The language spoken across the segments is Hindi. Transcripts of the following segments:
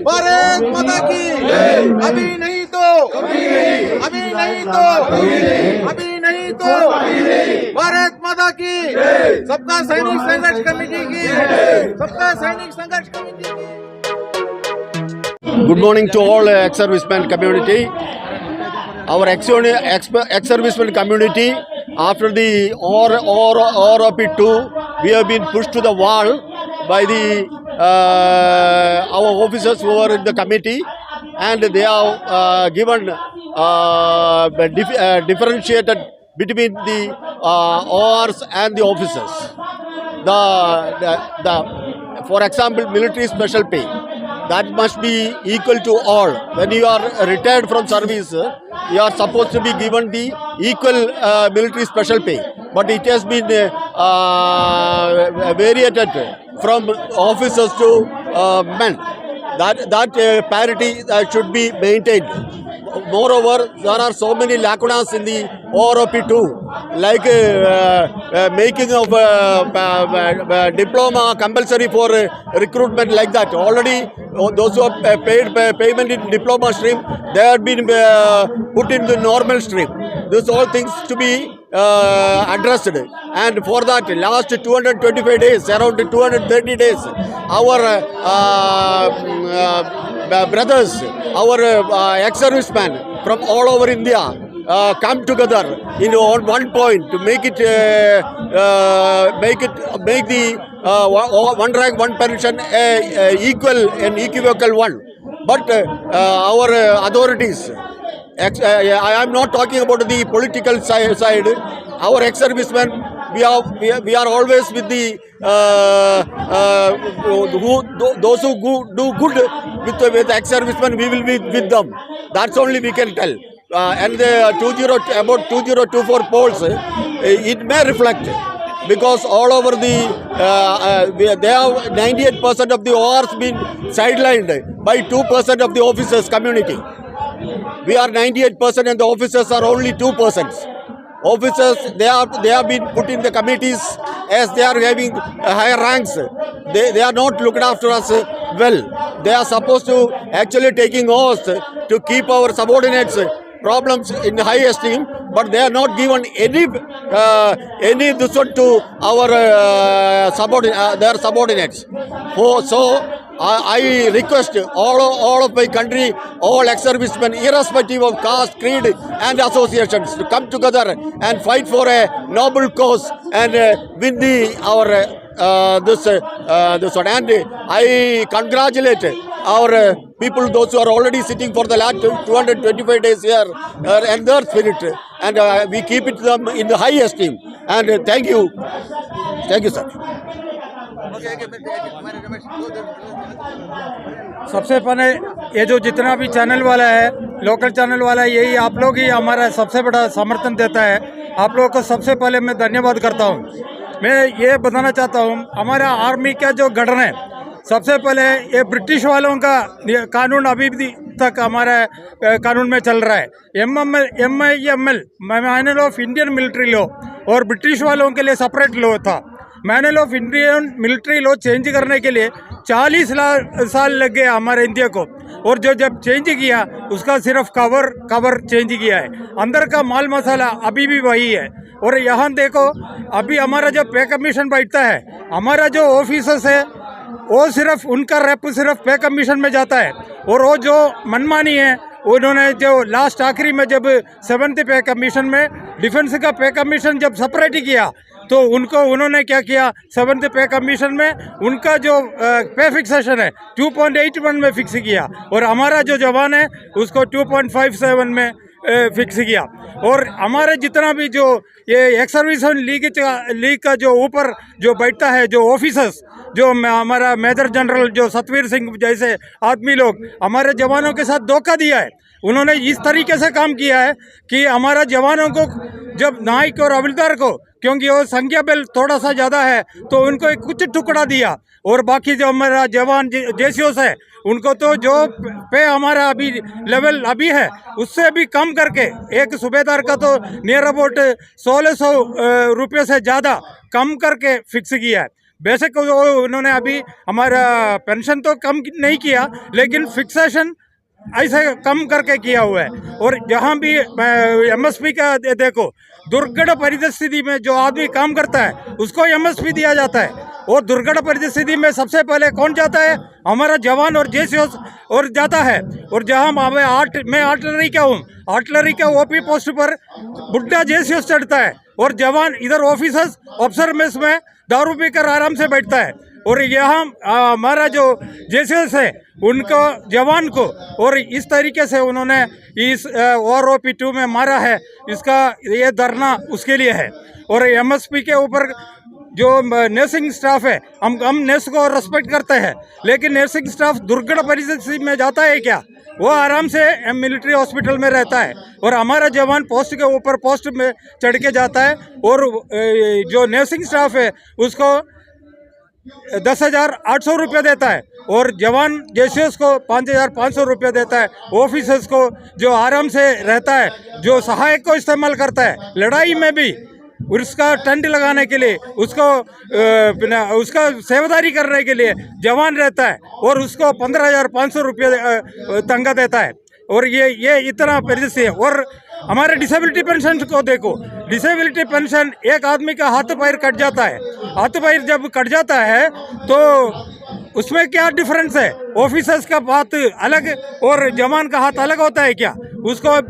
भारत माता की अभी नहीं तो अभी नहीं तो अभी नहीं तो भारत माता की सबका सैनिक संघर्ष कमेटी की सबका सैनिक संघर्ष कमेटी की। Good morning to all ex-servicemen community. Our ex-servicemen community, after the ROP2, we have been pushed to the wall by the our officers who are in the committee, and they have given differentiated between the ORs and the officers. For example, military special pay, that must be equal to all. When you are retired from service, you are supposed to be given the equal military special pay. But it has been variated from officers to men. That parity should be maintained. Moreover, there are so many lacunas in the ORP2, like making of diploma compulsory for recruitment, like that. Already, those who have paid payment in diploma stream, they have been put in the normal stream. These all things to be addressed. And for that, last 225 days, around 230 days, our brothers, our ex-servicemen from all over India come together on one point to make the one rank one pension equal and equivocal one. But our authorities, I am not talking about the political side. Our ex-servicemen, we are always with the those who do good with ex-servicemen. We will be with them. That's only we can tell. And the about 2024 polls, it may reflect, because all over the they have 98% of the ORs been sidelined by 2% of the officers community. We are 98% and the officers are only 2%. Officers, they have been put in the committees as they are having higher ranks. They are not looked after us well. They are supposed to actually taking oath to keep our subordinates problems in high esteem, but they are not given any this one to our their subordinates. So I request all of my country, all ex-servicemen, irrespective of caste, creed and associations, to come together and fight for a noble cause and win this one. And I congratulate our people, those who are already sitting for the last 225 days here, and their spirit, and we keep it them in the high esteem. And thank you, sir. सबसे पहले ये जो जितना भी चैनल वाला है, लोकल चैनल वाला है, यही आप लोग ही हमारा सबसे बड़ा समर्थन देता है। आप लोगों को सबसे पहले मैं धन्यवाद करता हूँ। मैं ये बताना चाहता हूँ, हमारा आर्मी का जो गठन है, सबसे पहले ये ब्रिटिश वालों का कानून अभी भी तक हमारा कानून में चल रहा है। MIML, manual of Indian military law, और ब्रिटिश वालों के लिए सेपरेट लॉ था। Manual of Indian military law change करने के लिए 40 साल लग गए हमारे इंडिया को, और जो जब चेंज किया उसका सिर्फ कवर चेंज किया है, अंदर का माल मसाला अभी भी वही है। और यहाँ देखो, अभी हमारा जो पे कमीशन बैठता है, हमारा जो ऑफिसर्स है वो सिर्फ उनका रेप सिर्फ पे कमीशन में जाता है, और वो जो मनमानी है उन्होंने जो लास्ट आखिरी में जब 7th पे कमीशन में डिफेंस का पे कमीशन जब सेपरेट किया, तो उन्होंने क्या किया, 7th पे कमीशन में उनका जो पे फिक्सेशन है 2.81 में फिक्स किया, और हमारा जो जवान है उसको 2.57 में फिक्स किया। और हमारे जितना भी जो ये एक्स-सर्विसमैन लीग का जो ऊपर जो बैठता है, जो ऑफिसर्स, जो हमारा मेजर जनरल जो सतवीर सिंह जैसे आदमी लोग हमारे जवानों के साथ धोखा दिया है। उन्होंने इस तरीके से काम किया है कि हमारा जवानों को जब नाइक और हवलदार को, क्योंकि वो संख्या बल थोड़ा सा ज़्यादा है, तो उनको एक कुछ टुकड़ा दिया, और बाकी जो हमारा जवान जेसीओ है उनको तो जो पे हमारा अभी लेवल अभी है उससे भी कम करके, एक सूबेदार का तो नियर अबाउट 1600 रुपये से ज़्यादा कम करके फिक्स किया है। बेशक उन्होंने अभी हमारा पेंशन तो कम नहीं किया, लेकिन फिक्सेशन ऐसे कम करके किया हुआ है। और जहाँ भी एमएसपी का देखो, दुर्घट परिस्थिति में जो आदमी काम करता है उसको एमएसपी दिया जाता है। और दुर्घट परिस्थिति में सबसे पहले कौन जाता है? हमारा जवान और जेसीओ और जाता है। और जहाँ मैं आर्टिलरी का हूँ, आर्टिलरी का ओपी पोस्ट पर बुढ़ा जेसीओ चढ़ता है और जवान इधर ऑफिसर्स अफसर मेस में दारू पीकर आराम से बैठता है। और यहाँ हमारा जो जेसीओस है उनको जवान को और इस तरीके से उन्होंने इस OROP-2 में मारा है, इसका ये धरना उसके लिए है। और एमएसपी के ऊपर जो नर्सिंग स्टाफ है, हम नर्स को रेस्पेक्ट करते हैं, लेकिन नर्सिंग स्टाफ दुर्घट परिस्थिति में जाता है क्या? वो आराम से मिलिट्री हॉस्पिटल में रहता है। और हमारा जवान पोस्ट के ऊपर पोस्ट में चढ़ के जाता है। और जो नर्सिंग स्टाफ है उसको 10,800 रुपये देता है और जवान जेसीओस को 5,500 रुपये देता है। ऑफिसर्स को जो आराम से रहता है, जो सहायक को इस्तेमाल करता है लड़ाई में भी, उसका टेंट लगाने के लिए, उसका सेवादारी करने के लिए जवान रहता है और उसको 15,500 रुपये तनख्वाह देता है। और ये इतना परिस्थिति है। और हमारे डिसेबिलिटी पेंशन को देखो, डिसेबिलिटी पेंशन एक आदमी का हाथ पैर कट जाता है, हाथ पैर जब कट जाता है तो उसमें क्या डिफरेंस है? ऑफिसर्स का हाथ अलग और जवान का हाथ अलग होता है क्या? उसको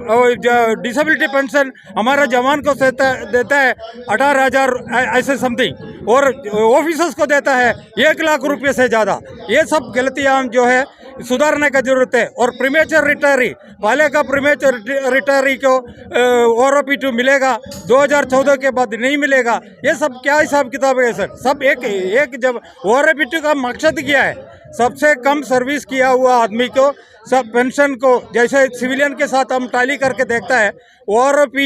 डिसेबिलिटी पेंशन हमारा जवान को देता है 18,000 ऐसे समथिंग, और ऑफिसर्स को देता है 1 लाख रुपये से ज़्यादा। ये सब गलतियाँ जो है सुधारने का जरूरत है। और प्रीमेचर रिटायरी, पहले का प्रीमेचर रिटायरी को OROP-2 मिलेगा, 2014 के बाद नहीं मिलेगा। ये सब क्या हिसाब किताब है सर? सब एक जब OROP-2 का मकसद क्या है? सबसे कम सर्विस किया हुआ आदमी को सब पेंशन को, जैसे सिविलियन के साथ हम टैली करके देखता है, OROP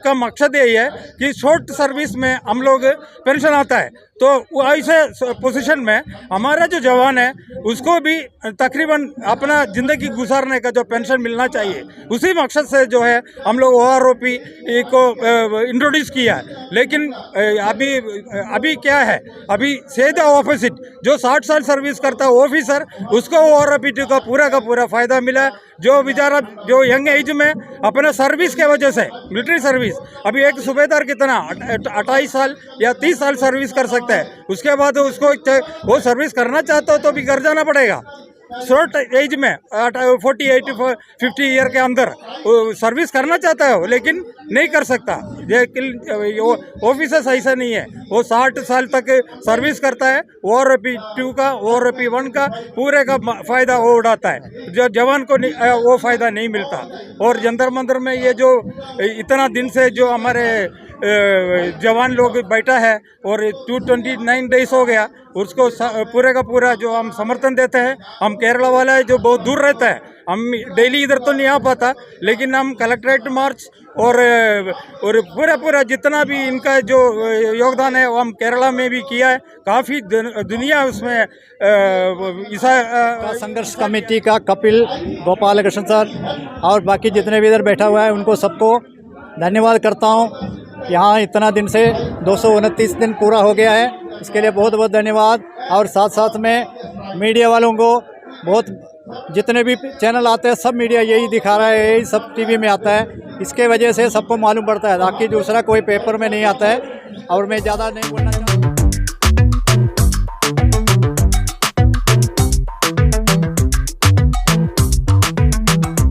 का मकसद यही है कि शॉर्ट सर्विस में हम लोग पेंशन आता है। तो ऐसे पोजीशन में हमारा जो जवान है उसको भी तकरीबन अपना ज़िंदगी गुजारने का जो पेंशन मिलना चाहिए, उसी मकसद से जो है हम लोग OROP को इंट्रोड्यूस किया है। लेकिन अभी क्या है, अभी सीधा ऑपोजिट, जो 60 साल सर्विस करता है ऑफिसर, उसको OROP-2 का पूरा फ़ायदा मिला है। जो बेचारा जो यंग एज में अपना सर्विस के वजह से, मिलिट्री सर्विस, अभी एक सूबेदार कितना 28 साल या 30 साल सर्विस कर सकता है, उसके बाद उसको वो सर्विस करना चाहता हो तो भी घर जाना पड़ेगा। शॉर्ट एज में 48-50 ईयर के अंदर सर्विस करना चाहता है लेकिन नहीं कर सकता। ऑफिसर्स ऐसा नहीं है, वो 60 साल तक सर्विस करता है, OROP-2 का, OROP-1 का पूरे का फ़ायदा वो उड़ाता है, जो जवान को वो फ़ायदा नहीं मिलता। और जंतर मंतर में ये जो इतना दिन से जो हमारे जवान लोग बैठा है और 229 डेज हो गया, उसको पूरे का पूरा जो हम समर्थन देते हैं। हम केरला वाला है जो बहुत दूर रहता है, हम डेली इधर तो नहीं आ पाता, लेकिन हम कलेक्ट्रेट मार्च और पूरा जितना भी इनका जो योगदान है वो हम केरला में भी किया है। काफ़ी दुनिया उसमें संघर्ष कमेटी का कपिल गोपाल कृष्ण सर और बाकी जितने भी इधर बैठा हुआ है उनको सबको धन्यवाद करता हूँ। यहाँ इतना दिन से 229 दिन पूरा हो गया है, इसके लिए बहुत बहुत धन्यवाद। और साथ साथ में मीडिया वालों को बहुत, जितने भी चैनल आते हैं सब मीडिया यही दिखा रहा है, यही सब टीवी में आता है, इसके वजह से सबको मालूम पड़ता है, बाकी दूसरा कोई पेपर में नहीं आता है। और मैं ज़्यादा नहीं बोलना